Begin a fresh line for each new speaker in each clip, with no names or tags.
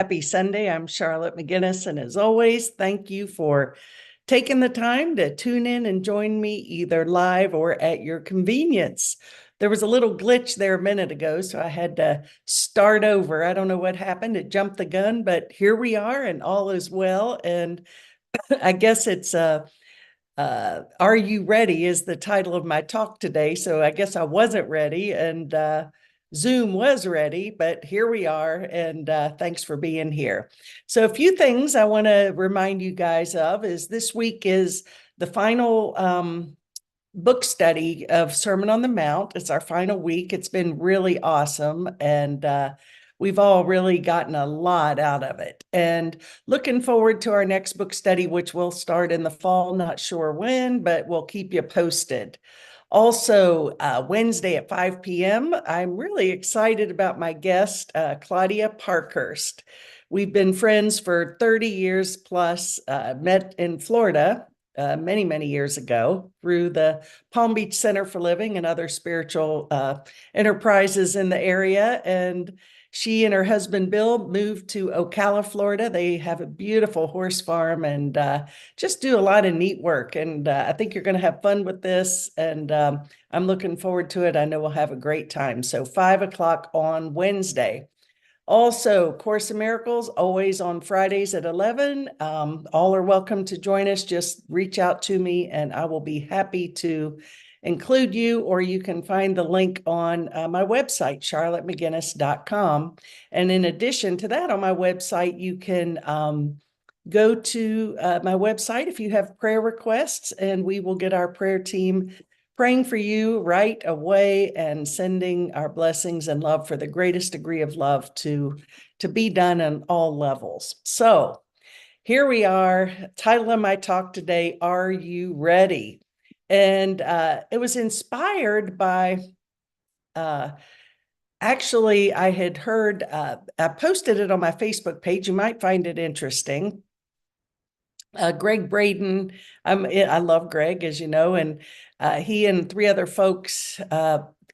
Happy Sunday. I'm Charlotte McGinnis, and as always, thank you for taking the time to tune in and join me either live or at your convenience. There was a little glitch there a minute ago, so I had to start over. I don't know what happened. It jumped the gun, but here we are, and all is well. And I guess it's Are You Ready is the title of my talk today. So I guess I wasn't ready, and Zoom was ready, but here we are, and thanks for being here. So a few things I want to remind you guys of is this week is the final book study of Sermon on the Mount. It's our final week. It's been really awesome, and we've all really gotten a lot out of it. And looking forward to our next book study, which will start in the fall. Not sure when, but we'll keep you posted. Also, Wednesday at 5 p.m., I'm really excited about my guest, Claudia Parkhurst. We've been friends for 30 years plus, met in Florida many, many years ago through the Palm Beach Center for Living and other spiritual enterprises in the area. And she and her husband, Bill, moved to Ocala, Florida. They have a beautiful horse farm and just do a lot of neat work. And I think you're going to have fun with this. And I'm looking forward to it. I know we'll have a great time. So 5 o'clock on Wednesday. Also, Course in Miracles, always on Fridays at 11. All are welcome to join us. Just reach out to me and I will be happy to include you, or you can find the link on my website, charlottemcginnis.com. And in addition to that, on my website, you can go to my website if you have prayer requests, and we will get our prayer team praying for you right away and sending our blessings and love for the greatest degree of love to be done on all levels. So here we are. Title of my talk today, Are You Ready? And it was inspired by, actually, I had heard, I posted it on my Facebook page. You might find it interesting. Greg Braden, I love Greg, as you know, and he and three other folks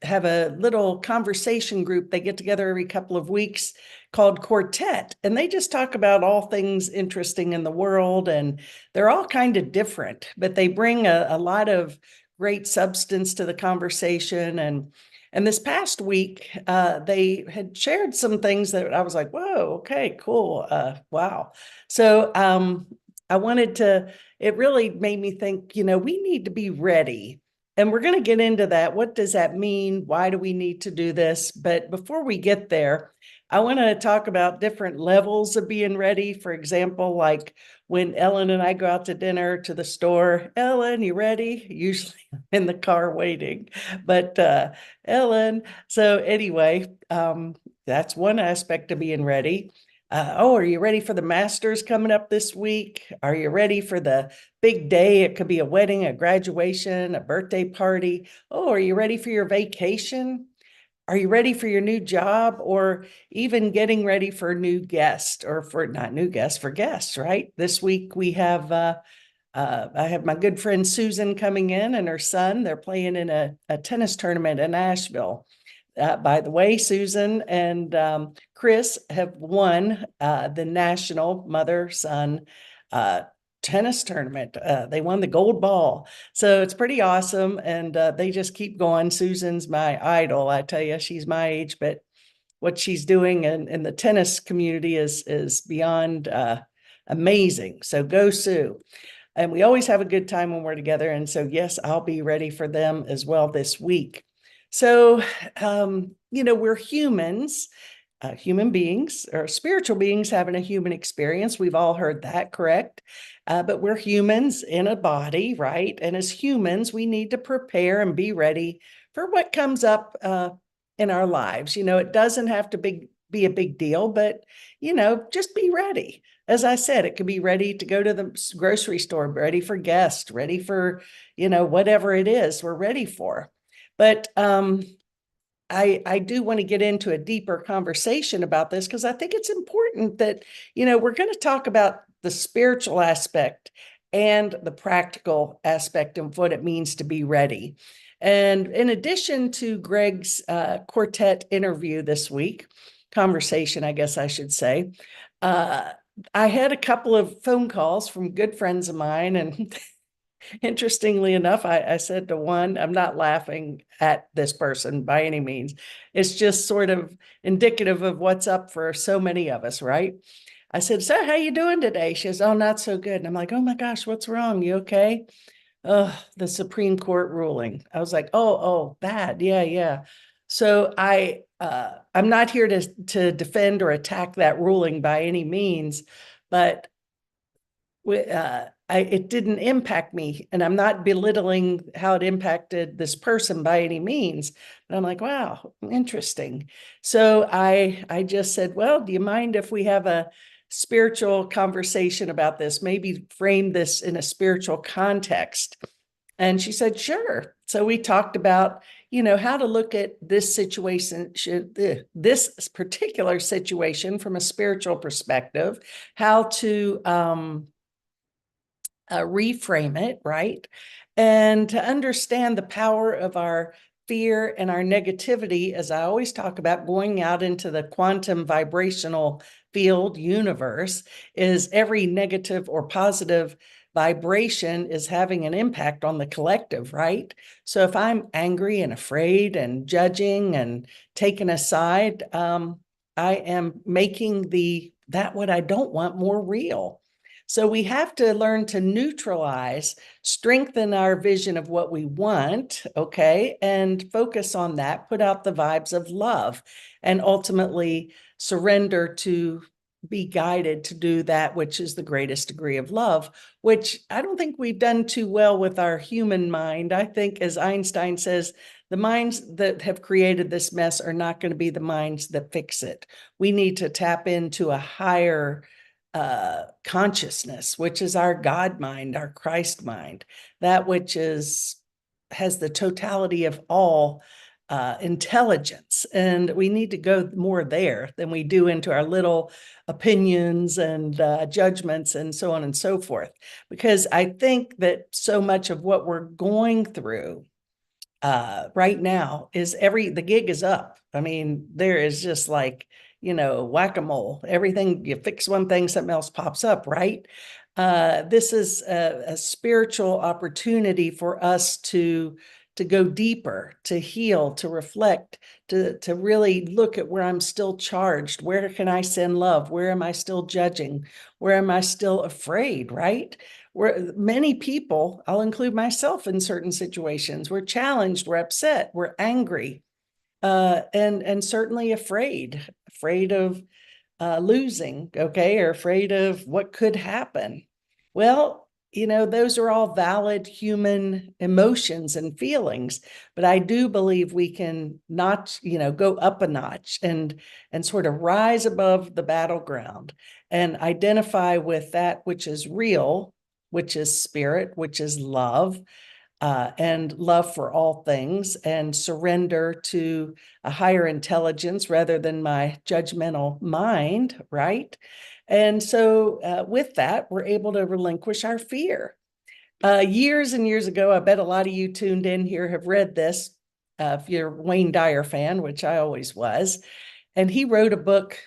have a little conversation group. They get together every couple of weeks called Quartet, and they just talk about all things interesting in the world, and they're all kind of different, but they bring a lot of great substance to the conversation. And this past week, they had shared some things that I was like, whoa, okay, cool, wow. So I wanted to, it really made me think, we need to be ready. And we're going to get into that. What does that mean? Why do we need to do this? But before we get there, I want to talk about different levels of being ready. For example, like when Ellen and I go out to dinner to the store, Ellen, you ready? Usually I'm in the car waiting, but Ellen. So anyway, that's one aspect of being ready. Are you ready for the Masters coming up this week? Are you ready for the big day? It could be a wedding, a graduation, a birthday party. Oh, are you ready for your vacation? Are you ready for your new job, or even getting ready for a new guest, or for not new guests, for guests, right? This week we have, I have my good friend Susan coming in and her son. They're playing in a tennis tournament in Nashville. By the way, Susan and Chris have won the national mother-son tennis tournament. They won the gold ball. So it's pretty awesome. And they just keep going. Susan's my idol. I tell you, she's my age, but what she's doing in the tennis community is beyond amazing. So go Sue. And we always have a good time when we're together. And so, yes, I'll be ready for them as well this week. So, we're humans, human beings, or spiritual beings having a human experience. We've all heard that, correct? But we're humans in a body, right? And as humans, we need to prepare and be ready for what comes up in our lives. It doesn't have to be a big deal, but, just be ready. As I said, it could be ready to go to the grocery store, ready for guests, ready for, whatever it is we're ready for. But I do want to get into a deeper conversation about this because I think it's important that, we're going to talk about the spiritual aspect and the practical aspect of what it means to be ready. And in addition to Greg's quartet interview this week, conversation, I guess I should say, uh, I had a couple of phone calls from good friends of mine, and interestingly enough, I said to one, I'm not laughing at this person by any means. It's just sort of indicative of what's up for so many of us, right? I said, so how you doing today? She says, oh, not so good. And I'm like, oh my gosh, what's wrong? You okay? Oh, the Supreme Court ruling. I was like, oh, bad. Yeah, yeah. So I'm not here to defend or attack that ruling by any means, but it didn't impact me, and I'm not belittling how it impacted this person by any means. But I'm like, wow, interesting. So I just said, well, do you mind if we have a spiritual conversation about this? Maybe frame this in a spiritual context. And she said, sure. So we talked about, how to look at this situation, this particular situation from a spiritual perspective, how to reframe it, right? And to understand the power of our fear and our negativity, as I always talk about, going out into the quantum vibrational field universe, is every negative or positive vibration is having an impact on the collective, right? So if I'm angry and afraid and judging and taken aside, I am making that what I don't want more real. So we have to learn to neutralize, strengthen our vision of what we want, okay, and focus on that, put out the vibes of love, and ultimately surrender to be guided to do that which is the greatest degree of love, which I don't think we've done too well with our human mind. I think, as Einstein says, the minds that have created this mess are not going to be the minds that fix it. We need to tap into a higher consciousness, which is our God mind, our Christ mind, that which has the totality of all intelligence. And we need to go more there than we do into our little opinions and judgments and so on and so forth. Because I think that so much of what we're going through right now is the gig is up. I mean, there is just like, whack-a-mole. Everything, you fix one thing, something else pops up, right? This is a spiritual opportunity for us to go deeper, to heal, to reflect, to really look at where I'm still charged. Where can I send love? Where am I still judging? Where am I still afraid, right? Where many people, I'll include myself in certain situations, we're challenged, we're upset, we're angry, and certainly afraid of losing, okay, or afraid of what could happen. Well, those are all valid human emotions and feelings, but I do believe we can not, go up a notch and sort of rise above the battleground and identify with that which is real, which is spirit, which is love, and love for all things, and surrender to a higher intelligence rather than my judgmental mind, right? And so with that, we're able to relinquish our fear. Years and years ago, I bet a lot of you tuned in here have read this, if you're a Wayne Dyer fan, which I always was. And he wrote a book,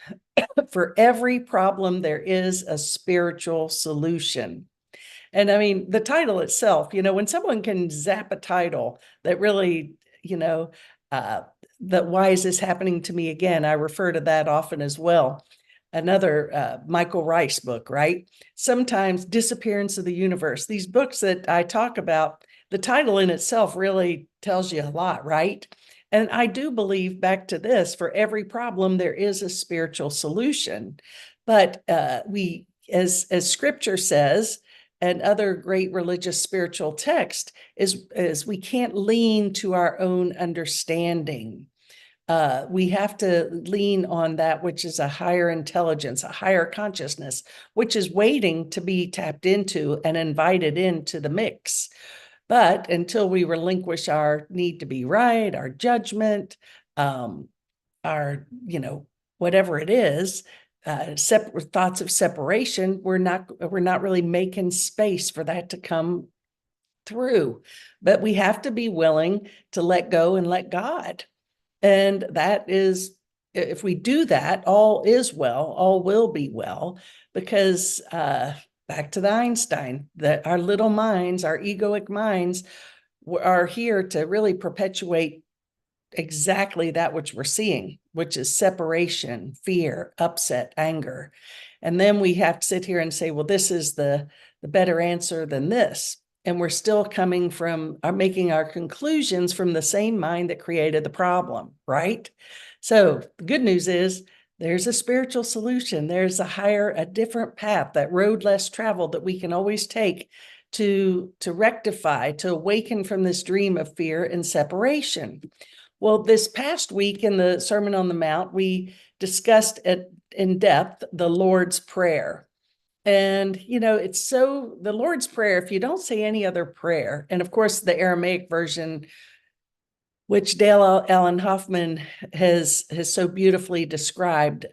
For Every Problem There Is a Spiritual Solution. And I mean, the title itself, when someone can zap a title that really, you know, uh, that why is this happening to me again? I refer to that often as well. Another Michael Rice book, right? Sometimes Disappearance of the Universe. These books that I talk about, the title in itself really tells you a lot, right? And I do believe, back to this, for every problem, there is a spiritual solution. But as scripture says, and other great religious spiritual text, is we can't lean to our own understanding. We have to lean on that which is a higher intelligence, a higher consciousness, which is waiting to be tapped into and invited into the mix. But until we relinquish our need to be right, our judgment, our, whatever it is, separate thoughts of separation, we're not really making space for that to come through. But we have to be willing to let go and let God. And that is if we do that, all is well, all will be well, because back to the Einstein, that our little minds, our egoic minds, are here to really perpetuate exactly that which we're seeing, which is separation, fear, upset, anger. And then we have to sit here and say, well, this is the better answer than this. And we're still coming from, making our conclusions from the same mind that created the problem, right? So the good news is there's a spiritual solution. There's a different path, that road less traveled that we can always take to rectify, to awaken from this dream of fear and separation. Well, this past week in the Sermon on the Mount, we discussed in depth the Lord's Prayer. And, it's the Lord's Prayer, if you don't say any other prayer, and of course, the Aramaic version, which Dale Allen Hoffman has so beautifully described,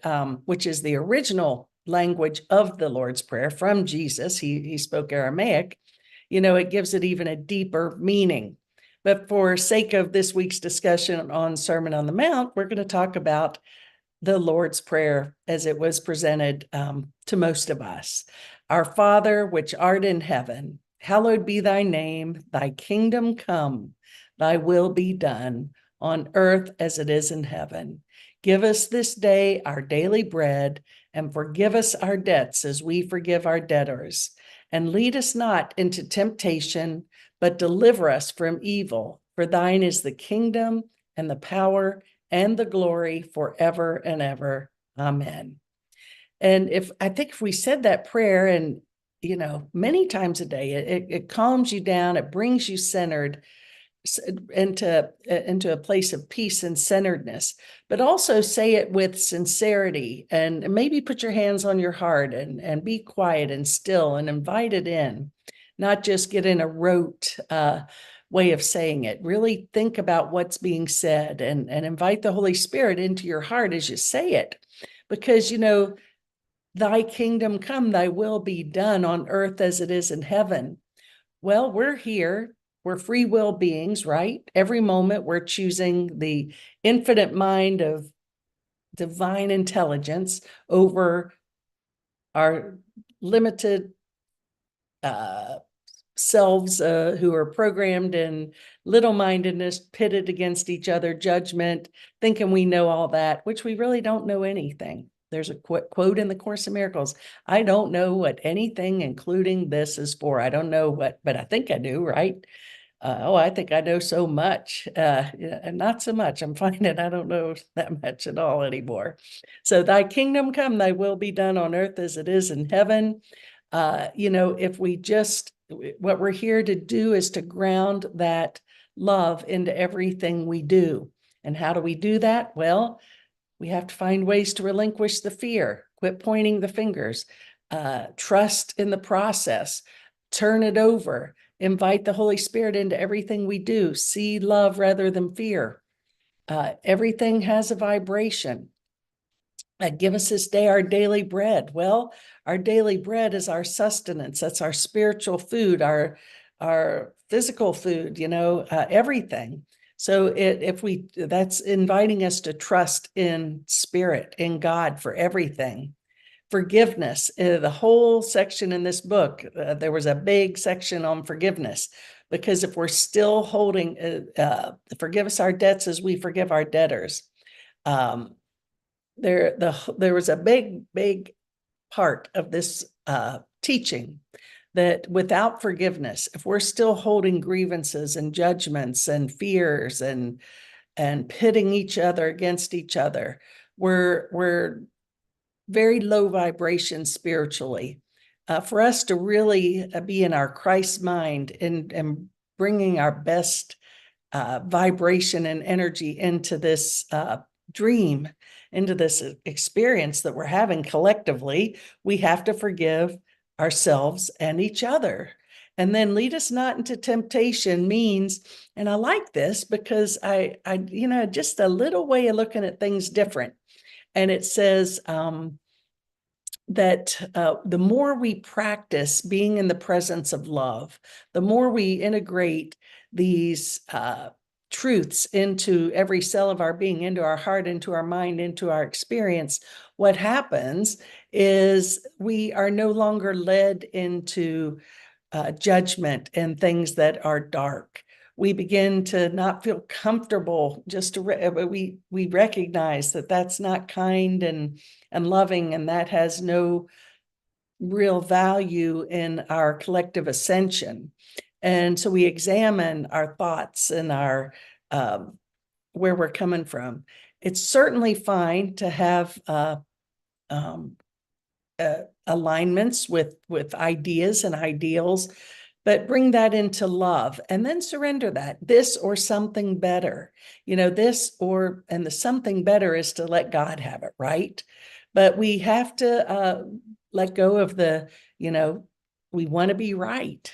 which is the original language of the Lord's Prayer from Jesus. He spoke Aramaic. It gives it even a deeper meaning. But for sake of this week's discussion on Sermon on the Mount, we're going to talk about the Lord's Prayer as it was presented to most of us. Our Father, which art in heaven, hallowed be thy name, thy kingdom come, thy will be done on earth as it is in heaven. Give us this day our daily bread, and forgive us our debts as we forgive our debtors. And lead us not into temptation, but deliver us from evil. For thine is the kingdom and the power and the glory forever and ever. Amen. And I think if we said that prayer, and many times a day, it calms you down, it brings you centered into a place of peace and centeredness. But also say it with sincerity, and maybe put your hands on your heart and be quiet and still and invite it in, not just get in a rote way of saying it. Really think about what's being said, and invite the Holy Spirit into your heart as you say it, because thy kingdom come, thy will be done on earth as it is in heaven. Well, we're here, we're free will beings, right? Every moment we're choosing the infinite mind of divine intelligence over our limited selves who are programmed in little mindedness, pitted against each other, judgment, thinking we know all that, which we really don't know anything. There's a quote in the Course in Miracles: I don't know what anything, including this, is for. I don't know what, but I think I do, right? I think I know so much, and not so much. I'm finding I don't know that much at all anymore. So thy kingdom come, thy will be done on earth as it is in heaven. If we just, what we're here to do is to ground that love into everything we do. And how do we do that? Well, we have to find ways to relinquish the fear, quit pointing the fingers, trust in the process, turn it over, invite the Holy Spirit into everything we do, see love rather than fear. Everything has a vibration. Give us this day our daily bread. Well, our daily bread is our sustenance. That's our spiritual food, our physical food, everything. So that's inviting us to trust in spirit, in God for everything. Forgiveness, the whole section in this book, there was a big section on forgiveness, because if we're still holding, forgive us our debts as we forgive our debtors. There was a big part of this teaching that without forgiveness, if we're still holding grievances and judgments and fears and pitting each other against each other, we're very low vibration spiritually. For us to really be in our Christ mind and bringing our best vibration and energy into this dream, into this experience that we're having collectively, we have to forgive ourselves and each other. And then lead us not into temptation means, and I like this because I just a little way of looking at things different. And it says that the more we practice being in the presence of love, the more we integrate these truths into every cell of our being, into our heart, into our mind, into our experience, what happens is we are no longer led into judgment and things that are dark. We begin to not feel comfortable just to we recognize that that's not kind and loving, and that has no real value in our collective ascension. And so we examine our thoughts and our where we're coming from. It's certainly fine to have um, alignments with ideas and ideals, but bring that into love and then surrender that. This or something better, this or, and the something better is to let God have it, right? But we have to let go of the, we want to be right.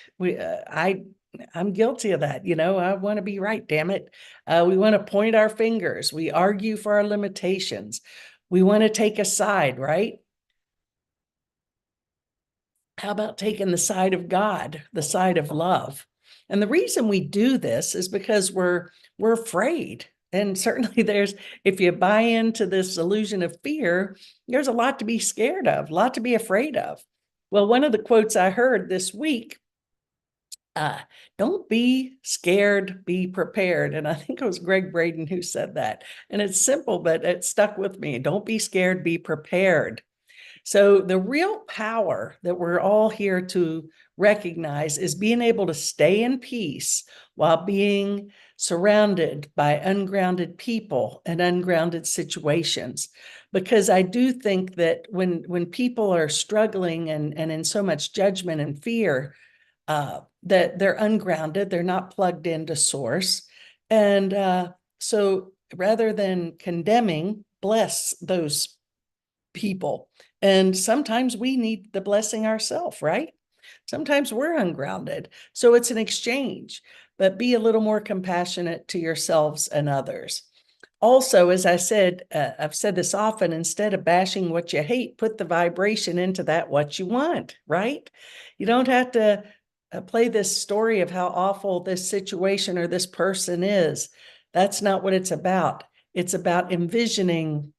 I'm guilty of that. I want to be right, damn it. We want to point our fingers. We argue for our limitations. We want to take a side, right? How about taking the side of God, the side of love? And the reason we do this is because we're afraid. And certainly if you buy into this illusion of fear, there's a lot to be scared of, a lot to be afraid of. Well, one of the quotes I heard this week, don't be scared, be prepared. And I think it was Greg Braden who said that. And it's simple, but it stuck with me. Don't be scared, be prepared. So the real power that we're all here to recognize is being able to stay in peace while being surrounded by ungrounded people and ungrounded situations. Because I do think that when people are struggling and in so much judgment and fear, that they're ungrounded, they're not plugged into source. And so rather than condemning, bless those people. And sometimes we need the blessing ourselves, right? Sometimes we're ungrounded. So it's an exchange, but be a little more compassionate to yourselves and others. Also, as I said, I've said this often, instead of bashing what you hate, put the vibration into that what you want, right? You don't have to play this story of how awful this situation or this person is. That's not what it's about. It's about envisioning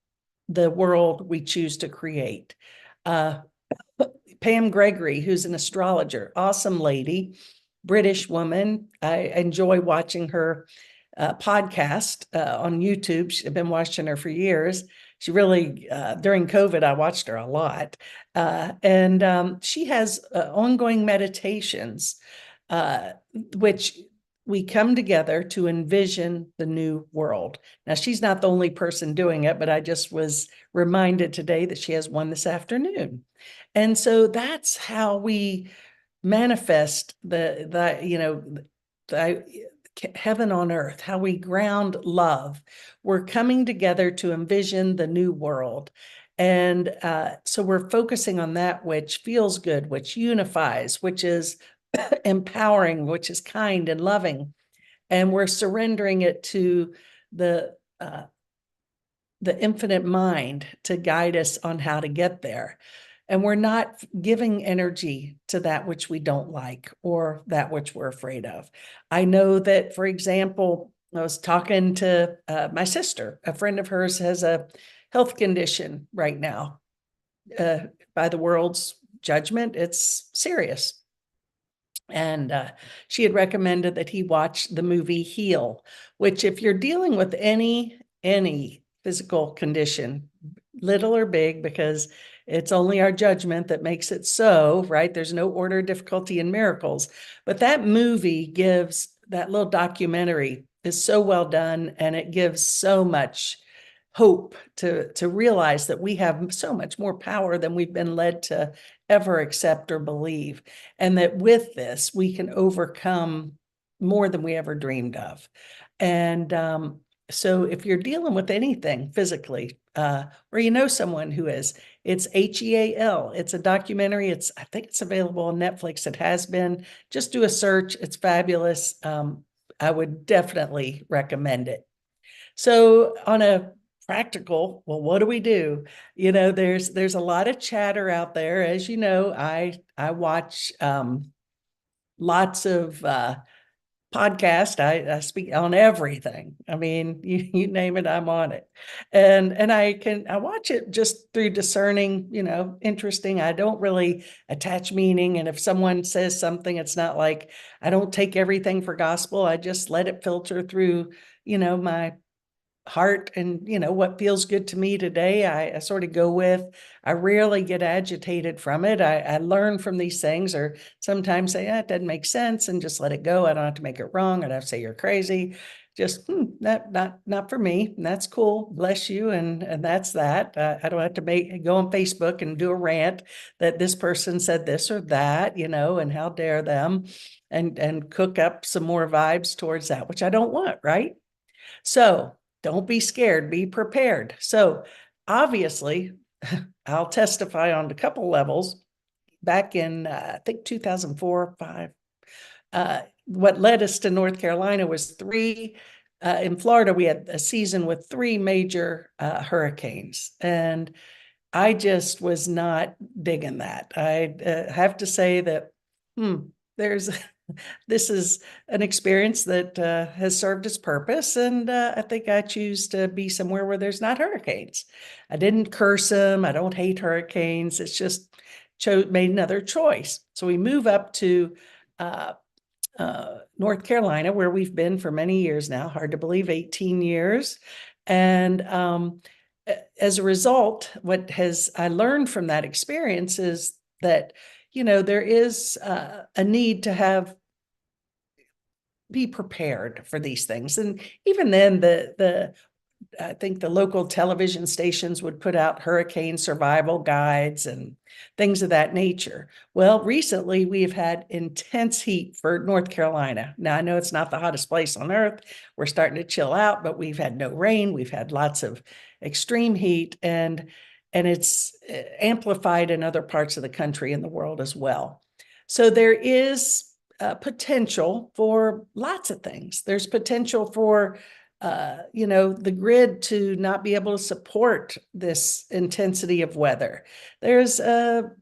the world we choose to create. Pam Gregory, who's an astrologer, awesome lady, British woman. I enjoy watching her podcast on YouTube. I've been watching her for years. She really, during COVID, I watched her a lot. And she has ongoing meditations, which we come together to envision the new world. Now, she's not the only person doing it, but I just was reminded today that she has one this afternoon. And so that's how we manifest the heaven on earth, how we ground love. We're coming together to envision the new world. And so we're focusing on that which feels good, which unifies, which is empowering, which is kind and loving. And we're surrendering it to the infinite mind to guide us on how to get there. And we're not giving energy to that which we don't like or that which we're afraid of. I know that, for example, I was talking to my sister. A friend of hers has a health condition right now. By the world's judgment, it's serious. And she had recommended that he watch the movie Heal, which, if you're dealing with any physical condition, little or big, because it's only our judgment that makes it so, right? There's no order, difficulty, and miracles. But that movie gives, that little documentary is so well done, and it gives so much hope to realize that we have so much more power than we've been led to ever accept or believe. And that with this, we can overcome more than we ever dreamed of. And so if you're dealing with anything physically, or someone who is, it's HEAL. It's a documentary. I think it's available on Netflix. It has been. Just do a search. It's fabulous. I would definitely recommend it. So on a practical, well, what do we do? There's a lot of chatter out there. As you know, I watch lots of podcast. I speak on everything. I mean, you name it, I'm on it. And I watch it just through discerning, interesting. I don't really attach meaning. And if someone says something, it's not like I don't take everything for gospel. I just let it filter through, my heart and what feels good to me today. I sort of go with. I rarely get agitated from it. I learn from these things, or sometimes say, it doesn't make sense, and just let it go. I don't have to make it wrong. I don't have to say you're crazy. Just that not for me. And that's cool. Bless you. And that's that. I don't have to go on Facebook and do a rant that this person said this or that, and how dare them, and cook up some more vibes towards that, which I don't want, right? So don't be scared, be prepared. So obviously, I'll testify on a couple levels. Back in, I think 2004, 5, what led us to North Carolina was three. In Florida, we had a season with three major hurricanes. And I just was not digging that. I have to say that, there's this is an experience that has served its purpose. And I think I choose to be somewhere where there's not hurricanes. I didn't curse them. I don't hate hurricanes. It's just made another choice. So we move up to uh, North Carolina, where we've been for many years now. Hard to believe, 18 years. And as a result, what has I learned from that experience is that, there is a need to be prepared for these things. And even then, I think the local television stations would put out hurricane survival guides and things of that nature. Well, recently we've had intense heat for North Carolina. Now, I know it's not the hottest place on earth. We're starting to chill out, but we've had no rain. We've had lots of extreme heat, and it's amplified in other parts of the country and the world as well. So there is potential for lots of things. There's potential for the grid to not be able to support this intensity of weather. There's a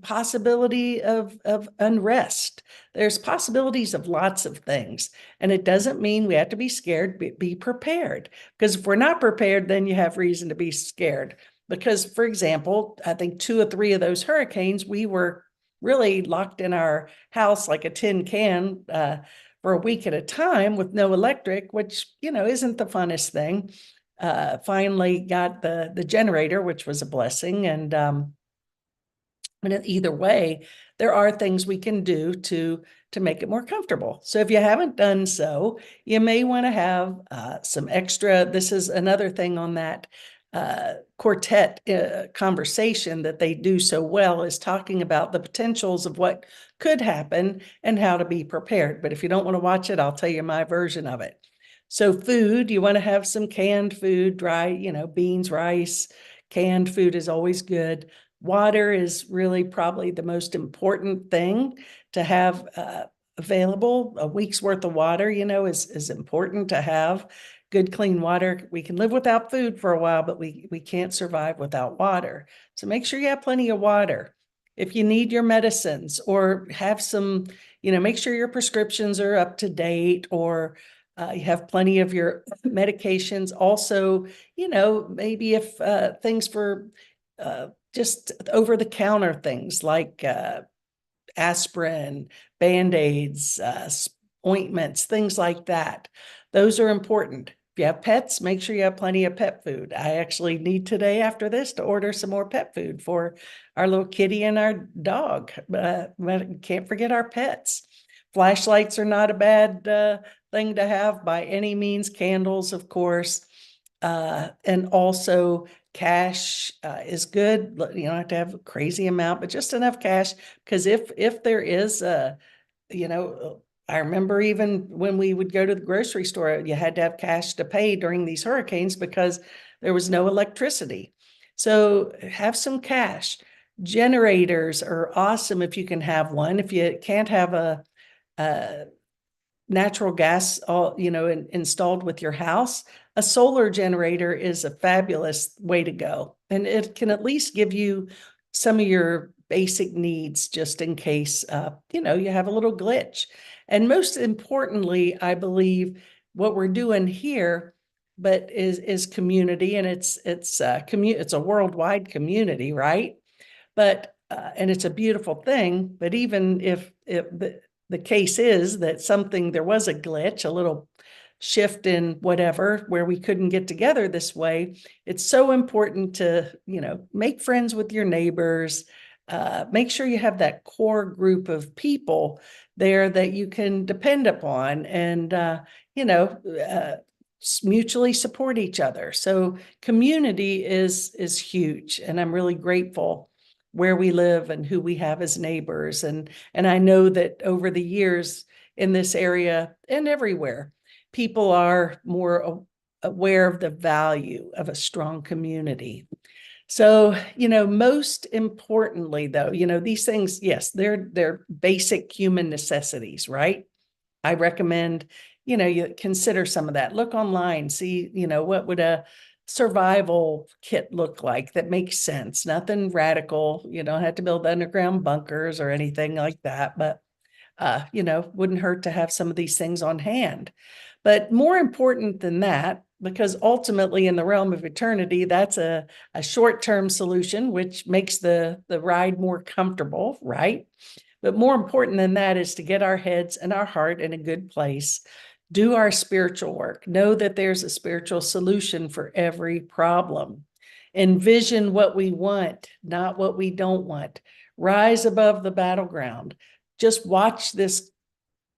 possibility of unrest. There's possibilities of lots of things. And it doesn't mean we have to be scared, be prepared. Because if we're not prepared, then you have reason to be scared. Because, for example, I think 2 or 3 of those hurricanes, we were really locked in our house like a tin can for a week at a time with no electric, which, isn't the funnest thing. Finally got the generator, which was a blessing. And either way, there are things we can do to make it more comfortable. So if you haven't done so, you may want to have some extra. This is another thing on that quartet conversation that they do so well, is talking about the potentials of what could happen and how to be prepared. But if you don't want to watch it, I'll tell you my version of it. So food, you want to have some canned food, dry, beans, rice. Canned food is always good. Water is really probably the most important thing to have available. A week's worth of water, is important to have. Good, clean water. We can live without food for a while, but we can't survive without water. So make sure you have plenty of water. If you need your medicines, or have some, make sure your prescriptions are up to date, or you have plenty of your medications. Also, maybe if things for just over-the-counter things like aspirin, Band-Aids, ointments, things like that. Those are important. If you have pets, make sure you have plenty of pet food. I actually need today, after this, to order some more pet food for our little kitty and our dog. Can't forget our pets. Flashlights are not a bad thing to have by any means. Candles, of course. And also cash is good. You don't have to have a crazy amount, but just enough cash. Because if there is I remember even when we would go to the grocery store, you had to have cash to pay during these hurricanes because there was no electricity. So have some cash. Generators are awesome if you can have one. If you can't have a natural gas installed with your house, a solar generator is a fabulous way to go. And it can at least give you some of your basic needs, just in case you have a little glitch. And most importantly, I believe what we're doing here, but is community, and it's a worldwide community, right? But and it's a beautiful thing. But even if the case is that there was a glitch, a little shift in whatever, where we couldn't get together this way, it's so important to, make friends with your neighbors. Make sure you have that core group of people there that you can depend upon, and you know uh, mutually support each other. So community is huge, and I'm really grateful where we live and who we have as neighbors. And I know that over the years in this area and everywhere, people are more aware of the value of a strong community. So, most importantly, though, these things, yes, they're basic human necessities, right? I recommend, you consider some of that. Look online, see, what would a survival kit look like that makes sense. Nothing radical. You don't have to build underground bunkers or anything like that, but wouldn't hurt to have some of these things on hand. But more important than that, because ultimately in the realm of eternity, that's a short-term solution, which makes the ride more comfortable, right? But more important than that is to get our heads and our heart in a good place, do our spiritual work, know that there's a spiritual solution for every problem, envision what we want, not what we don't want, rise above the battleground, just watch this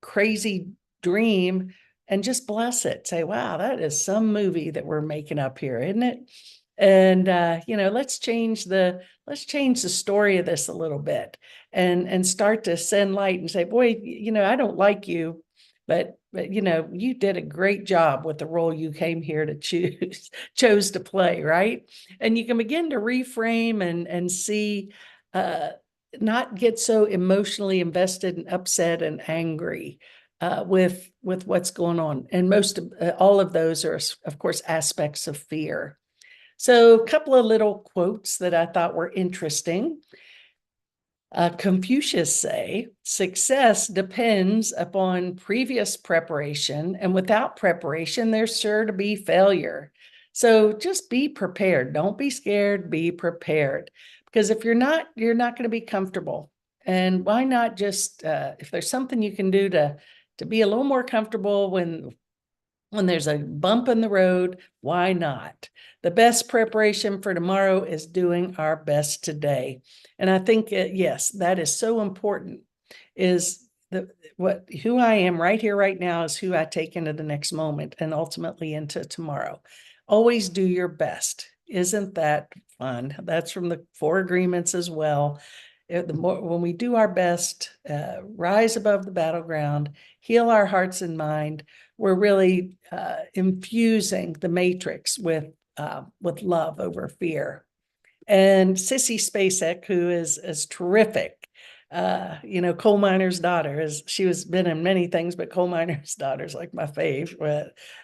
crazy dream and just bless it. Say, wow, that is some movie that we're making up here, isn't it? And let's change the story of this a little bit, and start to send light and say, boy, I don't like you, but you did a great job with the role you came here to chose to play, right? And you can begin to reframe and see, not get so emotionally invested and upset and angry with what's going on. And all of those are, of course, aspects of fear. So a couple of little quotes that I thought were interesting. Confucius say, success depends upon previous preparation, and without preparation, there's sure to be failure. So just be prepared. Don't be scared, be prepared. Because if you're not going to be comfortable. And why not just, if there's something you can do to be a little more comfortable when there's a bump in the road, why not? The best preparation for tomorrow is doing our best today. And I think, yes, that is so important, is who I am right here, right now is who I take into the next moment and ultimately into tomorrow. Always do your best. Isn't that fun? That's from the Four Agreements as well. When we do our best, rise above the battleground, heal our hearts and mind, we're really infusing the matrix with love over fear. And Sissy Spacek, who is terrific, coal miner's daughter, she was been in many things, but coal miner's daughter is like my fave.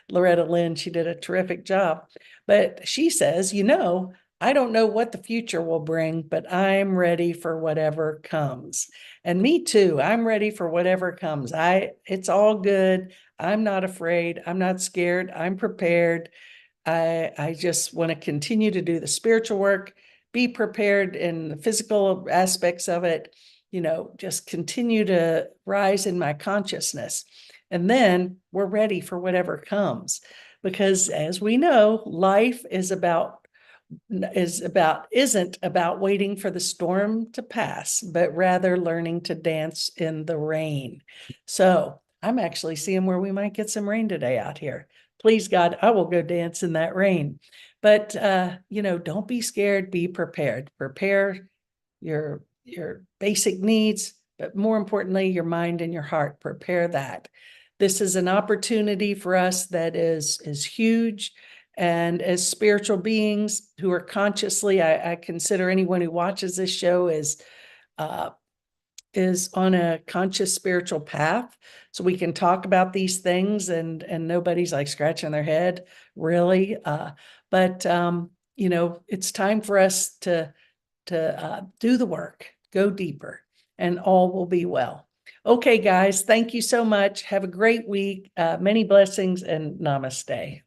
Loretta Lynn, she did a terrific job. But she says, I don't know what the future will bring, but I'm ready for whatever comes. And me too. I'm ready for whatever comes. It's all good. I'm not afraid. I'm not scared. I'm prepared. I just want to continue to do the spiritual work, be prepared in the physical aspects of it, just continue to rise in my consciousness. And then we're ready for whatever comes. Because as we know, life isn't about waiting for the storm to pass, but rather learning to dance in the rain. So I'm actually seeing where we might get some rain today out here. Please God, I will go dance in that rain. But don't be scared, be prepared. Prepare your basic needs, but more importantly, your mind and your heart. Prepare that. This is an opportunity for us that is huge. And as spiritual beings who are consciously, I consider anyone who watches this show is on a conscious spiritual path. So we can talk about these things and nobody's like scratching their head, really. But it's time for us to do the work, go deeper, and all will be well. Okay, guys, thank you so much. Have a great week. Many blessings and namaste.